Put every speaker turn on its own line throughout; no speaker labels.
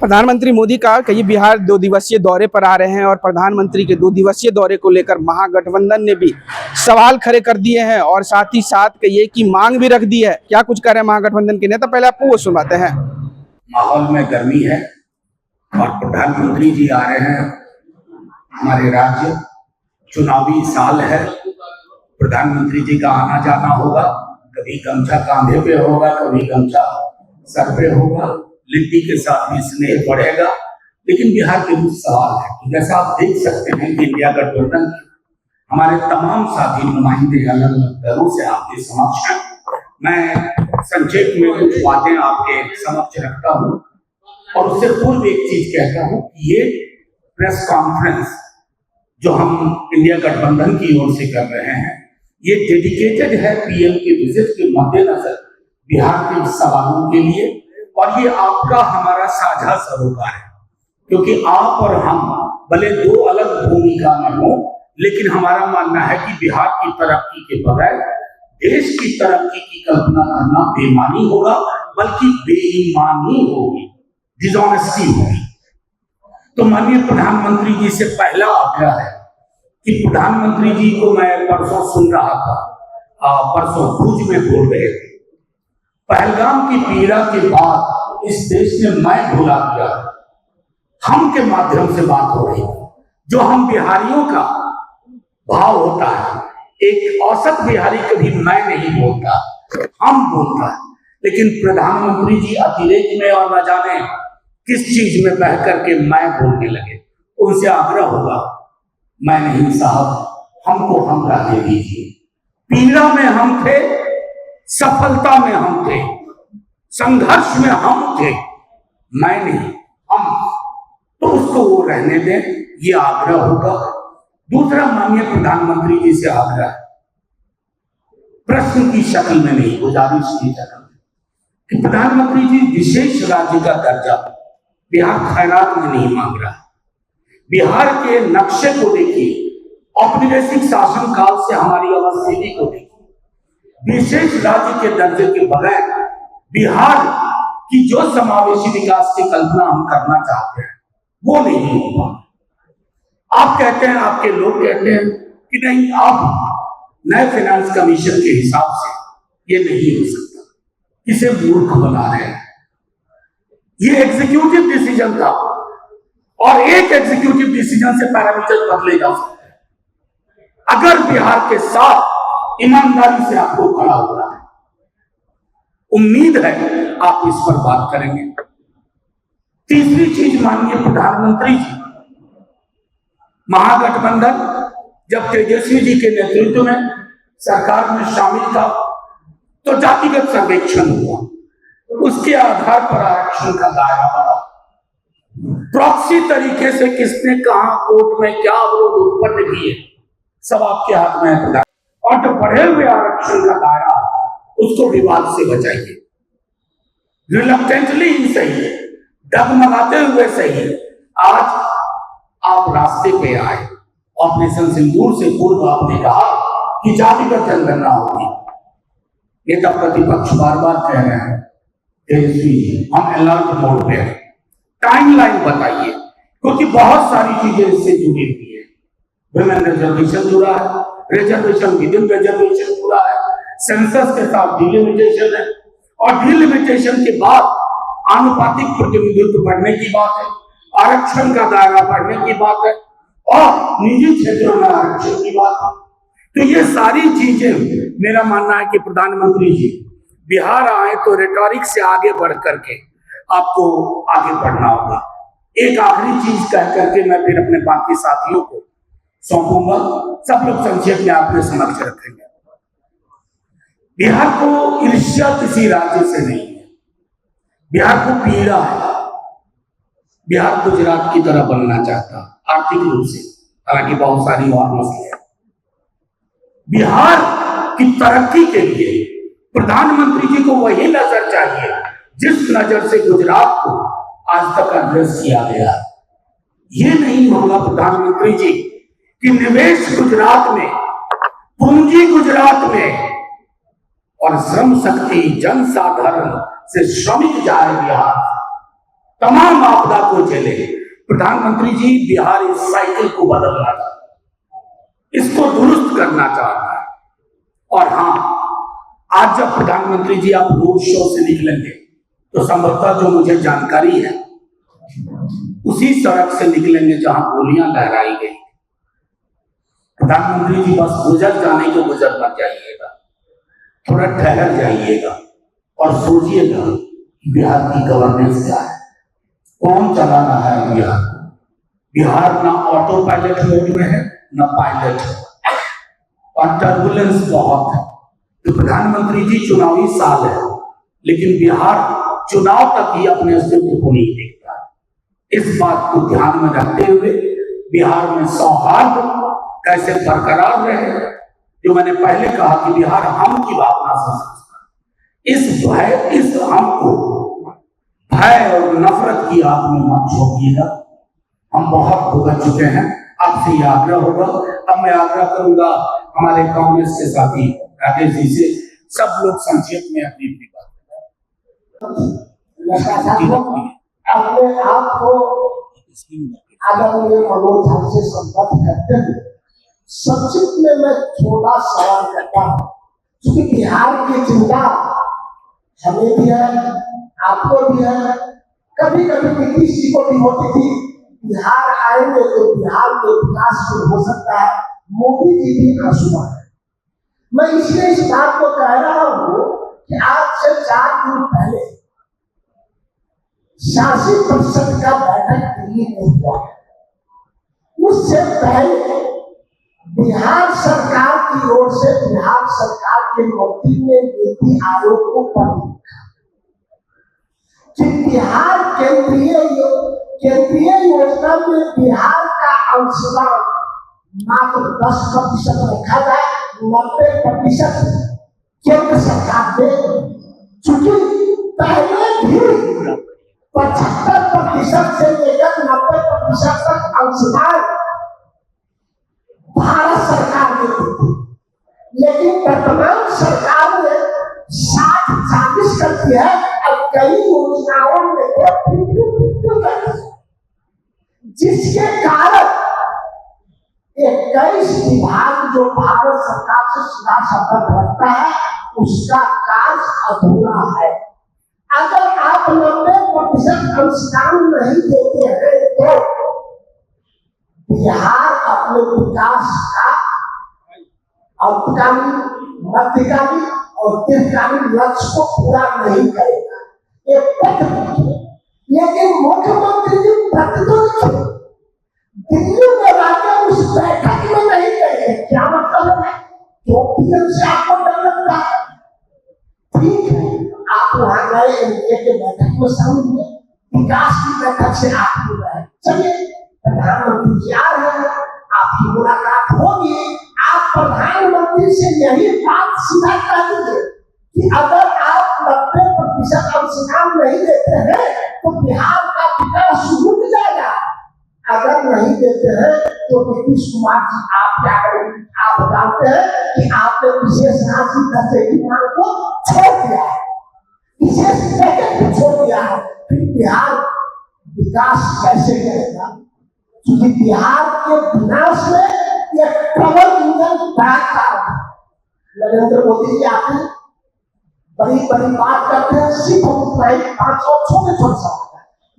प्रधानमंत्री मोदी का कई बिहार 2 दिवसीय दौरे पर आ रहे हैं और प्रधानमंत्री के 2 दिवसीय दौरे को लेकर महागठबंधन ने भी सवाल खड़े कर दिए हैं और साथ ही साथ कहिए कि मांग भी रख दी है। क्या कुछ कह रहे हैं महागठबंधन के नेता, पहले आपको वो सुनाते हैं।
माहौल में गर्मी है और प्रधानमंत्री जी आ रहे हैं हमारे राज्य, चुनावी साल है, प्रधानमंत्री जी का आना जाना होगा। कभी गमछा कांधे पे होगा, कभी गमछा सर पे होगा, लिट्टी के साथ भी स्नेह बढ़ेगा। लेकिन बिहार के कुछ सवाल है। जैसा आप देख सकते हैं कि इंडिया गठबंधन हमारे तमाम साथी नुमाइंदे अलग अलग दलों से आपके समक्ष हैं। मैं संक्षेप में कुछ बातें आपके समक्ष रखता हूँ और उससे पूर्व एक चीज कहता हूँ कि ये प्रेस कॉन्फ्रेंस जो हम इंडिया गठबंधन की ओर से कर रहे हैं, ये डेडिकेटेड है पीएम के विजिट के मद्देनजर बिहार के सवालों के लिए, और ये आपका हमारा साझा सरोकार है। क्योंकि आप और हम भले दो अलग भूमिका में हो, लेकिन हमारा मानना है कि बिहार की तरक्की के बगैर देश की तरक्की की कल्पना करना बेईमानी होगा, बल्कि बेईमानी होगी, डिसऑनेस्टी होगी। तो माननीय प्रधानमंत्री जी से पहला आग्रह है कि प्रधानमंत्री जी को मैं परसों सुन रहा था, परसों भुज में बोल रहे थे, पहलगाम की पीड़ा के बाद इस देश ने मैं भुला दिया, हम के माध्यम से बात हो रही है। जो हम बिहारियों का भाव होता है, एक औसत बिहारी कभी मैं नहीं बोलता, हम बोलता है। लेकिन प्रधानमंत्री जी अतिरेक में और न जाने किस चीज में बह करके मैं बोलने लगे। उनसे आग्रह होगा, मैं नहीं साहब, हमको हम रहने दीजिए। पीड़ा में हम थे, सफलता में हम थे, संघर्ष में हम थे, मैं नहीं हम, तो उसको वो रहने दें, ये आग्रह होगा। दूसरा माननीय प्रधानमंत्री जी से आग्रह, प्रश्न की शक्ल में नहीं, गुजारिश की शक्ल में, कि प्रधानमंत्री जी विशेष राज्य का दर्जा बिहार खैरात में नहीं मांग रहा। बिहार के नक्शे को देखिए, औपनिवेशिक शासन काल से हमारी अवस्थिति को देखिए, विशेष राज्य के दर्जे के बगैर बिहार की जो समावेशी विकास की कल्पना हम करना चाहते हैं वो नहीं होगा। आप कहते हैं, आपके लोग कहते हैं कि नहीं, आप नए फाइनेंस कमीशन के हिसाब से ये नहीं हो सकता, इसे मूर्ख बना रहे हैं। ये एग्जीक्यूटिव डिसीजन था और एक एग्जीक्यूटिव डिसीजन से पैरामीटर बदले जा सकते हैं। अगर बिहार के साथ ईमानदारी से आपको खड़ा हो रहा है, उम्मीद है आप इस पर बात करेंगे। तीसरी चीज, माननीय प्रधानमंत्री जी, महागठबंधन जब तेजस्वी जी के नेतृत्व में सरकार में शामिल था तो जातिगत सर्वेक्षण हुआ, उसके आधार पर आरक्षण का दायरा बढ़ा। प्रॉक्सी तरीके से किसने कहां कोर्ट में क्या अवरोध उत्पन्न किए, सब आपके हाथ में है। और जो बढ़े हुए आरक्षण का दायरा, उसको विवाद से बचाइए। रिलक्टेंटली ही सही, डगमगाते हुए सही, आज आप रास्ते पे आए। ऑपरेशन सिंदूर से पूर्व आपने कहा कि जातिगत जनगणना होगी। नेता प्रतिपक्ष बार बार कह रहे हैं, तेजस्वी जी हम अलर्ट मोड पे हैं, टाइमलाइन बताइए, क्योंकि बहुत सारी चीजें इससे जुड़ी हुई है। वुमेन रिजर्वेशन जुड़ा है, रिजर्वेशन विद इन रिजर्वेशन जुड़ा है, सेंसस के साथ डिलिमिटेशन है, और डिलिमिटेशन के बाद आनुपातिक प्रतिनिधित्व बढ़ने की बात है, आरक्षण का दायरा बढ़ने की बात है, और निजी क्षेत्रों में आरक्षण की बात है। तो ये सारी चीजें, मेरा मानना है कि प्रधानमंत्री जी बिहार आए तो रेटोरिक से आगे बढ़ करके आपको आगे बढ़ना होगा। एक आखिरी चीज कह करके मैं फिर अपने बाकी साथियों को सौंपूंगा, सब लोग संक्षेप में आपके समक्ष रखेंगे। बिहार को ईर्ष्या किसी राज्य से नहीं है, बिहार को पीड़ा है। बिहार गुजरात की तरह बनना चाहता आर्थिक रूप से, हालांकि बहुत सारी और मसले हैं। बिहार की तरक्की के लिए प्रधानमंत्री जी को वही नजर चाहिए जिस नजर से गुजरात को आज तक एड्रेस किया गया। ये नहीं होगा प्रधानमंत्री जी कि निवेश गुजरात में, पूंजी गुजरात में, और श्रम शक्ति जनसाधारण से श्रमिक जाए बिहार। तमाम आपदा को झेले। प्रधानमंत्री जी बिहार इस साइकिल को बदलना चाहता है, इसको दुरुस्त करना चाहता है। और हाँ, आज जब प्रधानमंत्री जी आप रोड शो से निकलेंगे तो संभवतः जो मुझे जानकारी है उसी सड़क से निकलेंगे जहां गोलियां लहराई गई। प्रधानमंत्री जी बस गुजर जाने के गुजर मत जाइएगा, थोड़ा ठहर जाइएगा और सोचिएगा बिहार की गवर्नेंस क्या है, कौन चलाना है बिहार को। बिहार ना ऑटो पायलट मोड में है ना पायलट है और टर्बुलेंस बहुत है। तो प्रधानमंत्री जी चुनावी साल है, लेकिन बिहार चुनाव तक ही अपने अस्तित्व को नहीं देखता है। इस बात को ध्यान में रखते हुए बिहार में सौहार्द कैसे बरकरार रहे, जो मैंने पहले कहा कि बिहार हम की भावना से समझता है। इस हम को भय और नफरत की आग में मत झोंकिएगा। हम बहुत भुगत चुके हैं। आपसे यह आग्रह होगा, अब मैं आग्रह करूंगा हमारे कांग्रेस के साथी राकेश जी से, सब लोग संक्षेप में अपनी अपनी बात
अपने आप को आदरणीय मनोज झा से संपर्क करते हुए संक्षिप्त में मैं छोटा सवाल करता हूँ, क्योंकि बिहार की चिंता हमें भी है, आपको भी है, कभी कभी नीतीश जी को भी होती थी। बिहार आएंगे तो बिहार के विकास को हो सकता है मोदी जी भी आंसू है। मैं इसलिए इस बात को कह रहा हूँ कि आज से 4 दिन पहले शासी परिषद का बैठक दिल्ली में हुआ। उससे पहले बिहार सरकार की ओर से बिहार सरकार के मंत्री ने नीति आयोग को पत्र लिखा कि बिहार केंद्रीय योजना में बिहार का अंशदान मात्र 10% रखा जाए, 90% केंद्र सरकार दे। चूंकि पहले भी 75% से लेकर 90% तक अंशदान भारत सरकार देती थी, लेकिन वर्तमान सरकार ने 60-40 कर दिया है। अब कई योजनाओं में जिसके कारण 21 विभाग जो भारत सरकार से सीधा संपर्क रखता है उसका कार्य अधूरा है। अगर आप 90% अंशदान नहीं देते हैं तो बिहार अपने विकास का अल्पकालीन, मध्यकालीन और दीर्घकालीन लक्ष्य को पूरा नहीं करेगा। ये पत्र लिखे, लेकिन मुख्यमंत्री जी पत्र तो लिखे, दिल्ली में जाकर उस बैठक में नहीं गए। क्या मतलब है? तो पीएम से आपको डर लगता है? ठीक है, आप वहां गए, एनडीए के बैठक में शामिल हुए, विकास की बैठक से आप मिल रहे। चलिए, प्रधानमंत्री जी आ रहे हैं, आपकी मुलाकात होगी। आप प्रधानमंत्री से यही बात सीधा कह दीजिए कि अगर आप 90% अंशदान नहीं देते हैं तो बिहार का विकास रुक जाएगा। अगर नहीं देते हैं तो नीतीश कुमार जी आप क्या करेंगे? आप जानते हैं कि आपने विशेष राशि दर्जे की मांग को छोड़ दिया है, विशेष पैकेज को छोड़ दिया है। फिर बिहार विकास कैसे करेगा? क्योंकि बिहार के विनाश में एक प्रबल इंजन बड़ा कारण है। नरेंद्र मोदी जी आते हैं, बड़ी बड़ी बात करते हैं, सिर्फ उतना ही 500 छोटे सवाल।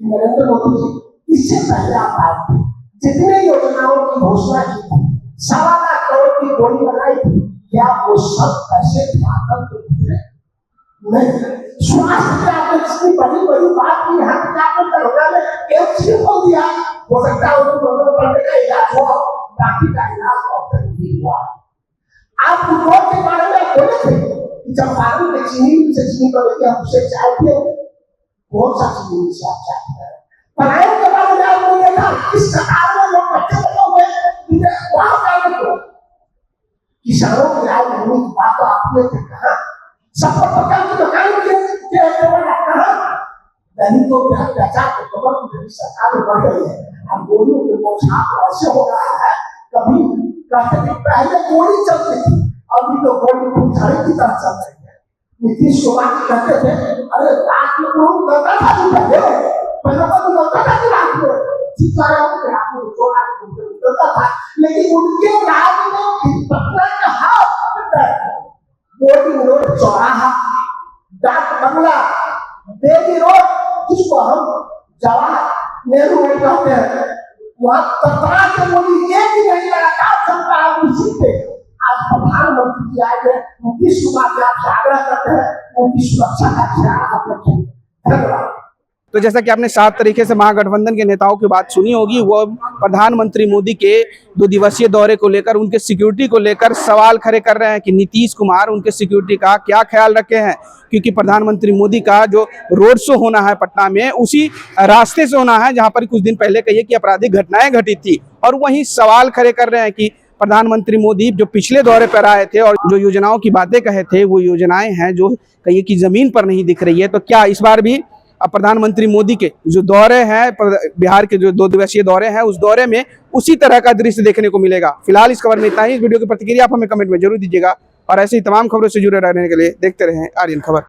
नरेंद्र मोदी जी इससे पहले आप आए थे, जितने योजनाओं की घोषणा की थी, 1.25 लाख करोड़ की गोली लगाई थी, क्या वो सब पैसे खातर तो नहीं? स्वास्थ्य पे आपने इतनी बड़ी बड़ी बात की, यहाँ पे आपने दरोगा में एक सिर्फ बोल दिया, हो सकता है उनको दोनों करने का इलाज हुआ, बाकी का इलाज डॉक्टर नहीं हुआ। आप रिपोर्ट के बारे में बोले थे कि जब पानी में चीनी से चीनी करेंगे, हम उसे चाय पिएंगे, बहुत सा चीनी से आप चाय पिएंगे। पढ़ाई के बारे में आपने देखा, इस कतार में लोग बच्चे लोग हुए, वहां जाने को किसानों की आय बढ़ने की बात तो आपने कहा, सबको पता की दुकान के कहा दैनिकों के अत्याचार के खबर की सरकार में बढ़ गई है। अब गोलियों के बौछार ऐसे हो रहा है, कभी कहते थे पहले गोली चलती थी, अभी तो गोली फुलझड़ी की तरह चल रही है। नीतीश कुमार कहते थे अरे रात में लोग करता था, पहले पहले तो बोलता था कि राज में सीताराम के हाथ में चोरा बोलता था, लेकिन उनके राज में पटना का हाथ बोर्डिंग रोड चौराहा, डाक बंगला, देवी रोड, जिसको हम जवाहर नेहरू रोड कहते हैं, वहां कतरा के मोदी एक ही नहीं लगातार चलता है उसी पे। आज प्रधानमंत्री जी आए हैं, उनकी सुबह से आपसे आग्रह करते हैं, उनकी सुरक्षा का ख्याल आप रखें। धन्यवाद।
तो जैसा कि आपने साफ तरीके से महागठबंधन के नेताओं की बात सुनी होगी, वो प्रधानमंत्री मोदी के 2 दिवसीय दौरे को लेकर, उनके सिक्योरिटी को लेकर सवाल खड़े कर रहे हैं कि नीतीश कुमार उनके सिक्योरिटी का क्या ख्याल रखे हैं, क्योंकि प्रधानमंत्री मोदी का जो रोड शो होना है पटना में, उसी रास्ते से होना है जहां पर कुछ दिन पहले कहिए कि आपराधिक घटनाएं घटी थी। और वहीं सवाल खड़े कर रहे हैं कि प्रधानमंत्री मोदी जो पिछले दौरे पर आए थे और जो योजनाओं की बातें कहे थे, वो योजनाएं हैं जो कहिए कि जमीन पर नहीं दिख रही है। तो क्या इस बार भी अब प्रधानमंत्री मोदी के जो दौरे हैं, बिहार के जो 2 दिवसीय दौरे हैं, उस दौरे में उसी तरह का दृश्य देखने को मिलेगा? फिलहाल इस खबर में इतना ही। इस वीडियो की प्रतिक्रिया आप हमें कमेंट में जरूर दीजिएगा और ऐसे ही तमाम खबरों से जुड़े रहने के लिए देखते रहें आर्यन खबर।